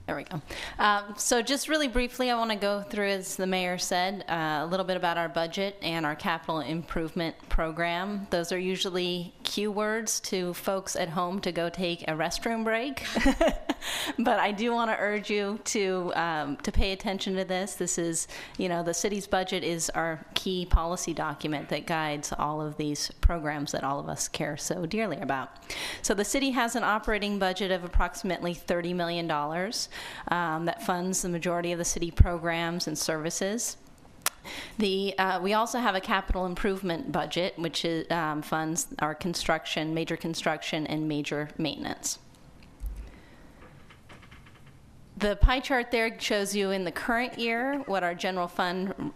There we go. So just really briefly, I want to go through, as the mayor said, a little bit about our budget and our capital improvement program. Those are usually cue words to folks at home to go take a restroom break. But I do want to urge you to pay attention to this. This is, the city's budget is our key policy document that guides all of these programs that all of us care so dearly about. So the city has an operating budget of approximately $30 million. That funds the majority of the city programs and services. We also have a capital improvement budget, which funds our construction, major construction, and major maintenance. The pie chart there shows you in the current year what our general fund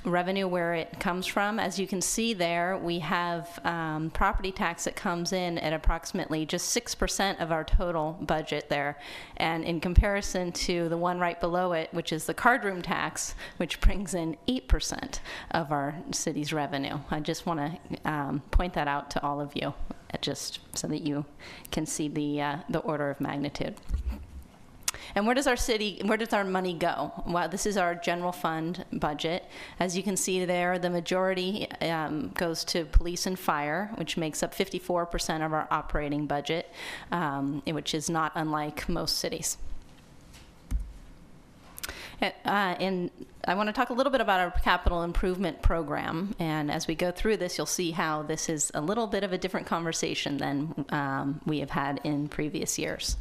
revenue, where it comes from. As you can see there, we have property tax that comes in at approximately just 6% of our total budget there. And in comparison to the one right below it, which is the card room tax, which brings in 8% of our city's revenue. I just want to point that out to all of you, just so that you can see the order of magnitude. And where does our money go? Well, this is our general fund budget. As you can see there, the majority goes to police and fire, which makes up 54% of our operating budget, which is not unlike most cities. And I want to talk a little bit about our capital improvement program. And as we go through this, you'll see how this is a little bit of a different conversation than we have had in previous years.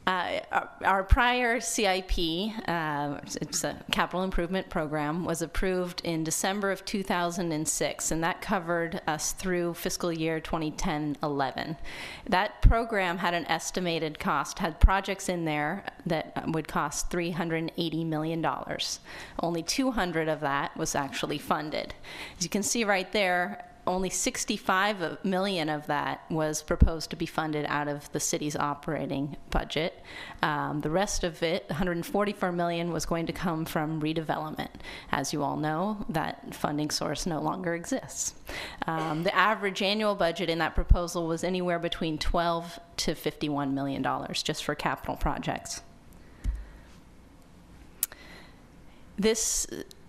Our prior CIP, it's a capital improvement program, was approved in December of 2006, and that covered us through fiscal year 2010-11. That program had an estimated cost, had projects in there that would cost $380 million. Only 200 of that was actually funded. As you can see right there, only 65 million of that was proposed to be funded out of the city's operating budget. The rest of it, 144 million, was going to come from redevelopment. As you all know, that funding source no longer exists. The average annual budget in that proposal was anywhere between $12 to $51 million just for capital projects. This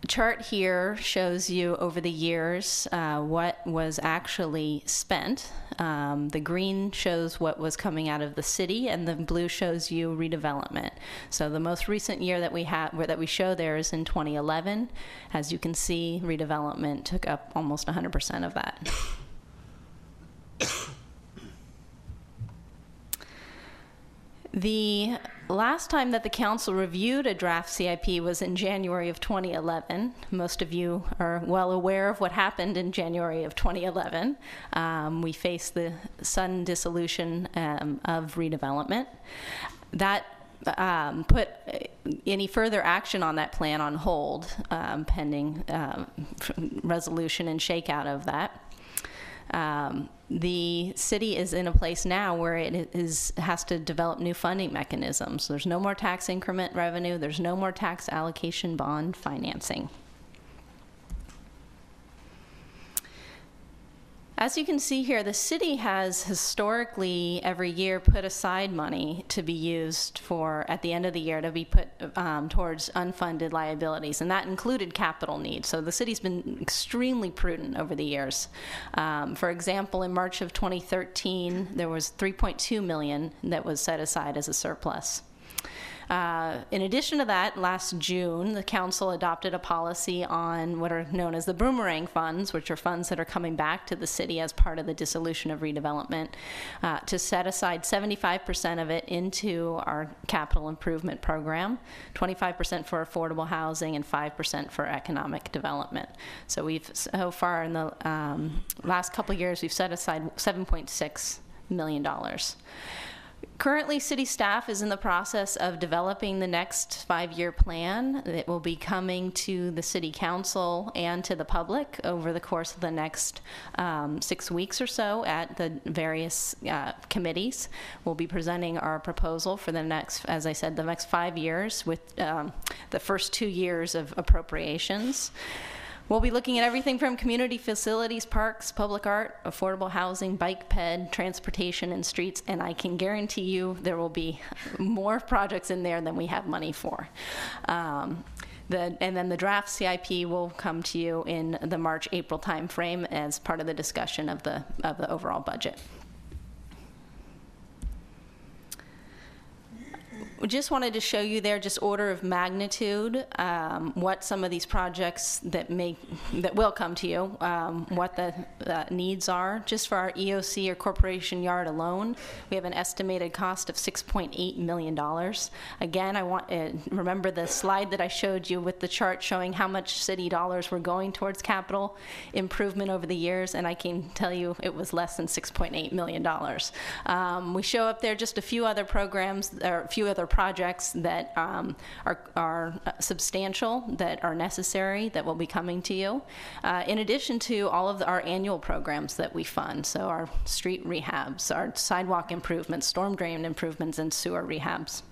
chart here shows you over the years what was actually spent. The green shows what was coming out of the city, and the blue shows you redevelopment. So the most recent year that we show there is in 2011. As you can see, redevelopment took up almost 100% of that. The last time that the council reviewed a draft CIP was in January of 2011. Most of you are well aware of what happened in January of 2011. We faced the sudden dissolution of redevelopment. That put any further action on that plan on hold, pending resolution and shakeout of that. The city is in a place now where it has to develop new funding mechanisms. There's no more tax increment revenue. There's no more tax allocation bond financing. As you can see here, the city has historically every year put aside money to be used for, at the end of the year, to be put towards unfunded liabilities, and that included capital needs. So the city's been extremely prudent over the years. For example, in March of 2013, there was $3.2 million that was set aside as a surplus. In addition to that, last June, the council adopted a policy on what are known as the boomerang funds, which are funds that are coming back to the city as part of the dissolution of redevelopment, to set aside 75% of it into our capital improvement program, 25% for affordable housing, and 5% for economic development. So we've, so far in the last couple of years, we've set aside $7.6 million. Currently, city staff is in the process of developing the next 5-year plan that will be coming to the city council and to the public over the course of the next 6 weeks or so at the various committees. We'll be presenting our proposal for the next, as I said, the next 5 years with the first 2 years of appropriations. We'll be looking at everything from community facilities, parks, public art, affordable housing, bike ped, transportation, and streets, and I can guarantee you there will be more projects in there than we have money for. And then the draft CIP will come to you in the March-April timeframe as part of the discussion of the overall budget. We just wanted to show you there, just order of magnitude, what some of these projects that will come to you, what the needs are. Just for our EOC or Corporation Yard alone, we have an estimated cost of $6.8 million. Again, I want remember the slide that I showed you with the chart showing how much city dollars were going towards capital improvement over the years, and I can tell you it was less than $6.8 million. We show up there just a few other programs, or a few other projects that are substantial, that are necessary, that will be coming to you, in addition to all of our annual programs that we fund. So our street rehabs, our sidewalk improvements, storm drain improvements, and sewer rehabs.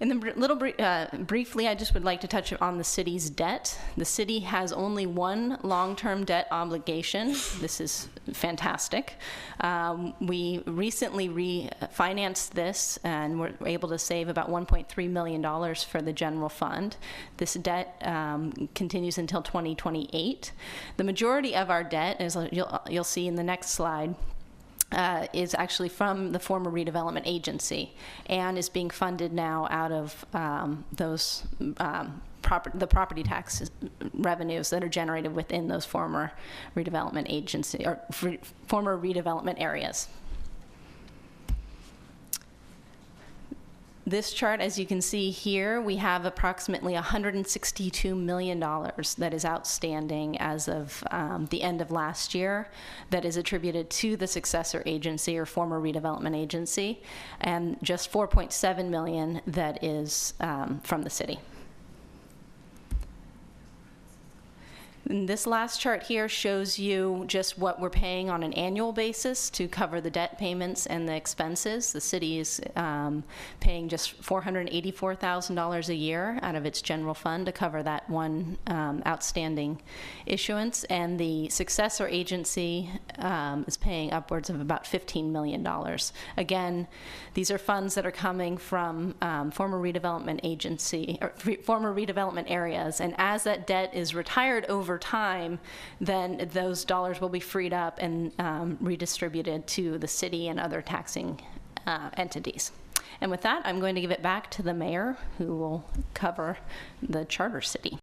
And then briefly, I just would like to touch on the city's debt. The city has only one long-term debt obligation. This is fantastic. We recently refinanced this and were able to save about $1.3 million for the general fund. This debt continues until 2028. The majority of our debt, as you'll see in the next slide, is actually from the former redevelopment agency and is being funded now out of the property tax revenues that are generated within those former redevelopment agency or former redevelopment areas. This chart, as you can see here, we have approximately $162 million that is outstanding as of the end of last year that is attributed to the successor agency or former redevelopment agency, and just $4.7 million that is from the city. And this last chart here shows you just what we're paying on an annual basis to cover the debt payments and the expenses. The city is paying just $484,000 a year out of its general fund to cover that one outstanding issuance, and the successor agency is paying upwards of about $15 million. Again, these are funds that are coming from former redevelopment agency or former redevelopment areas, and as that debt is retired over time, then those dollars will be freed up and redistributed to the city and other taxing entities. And with that, I'm going to give it back to the mayor, who will cover the charter city.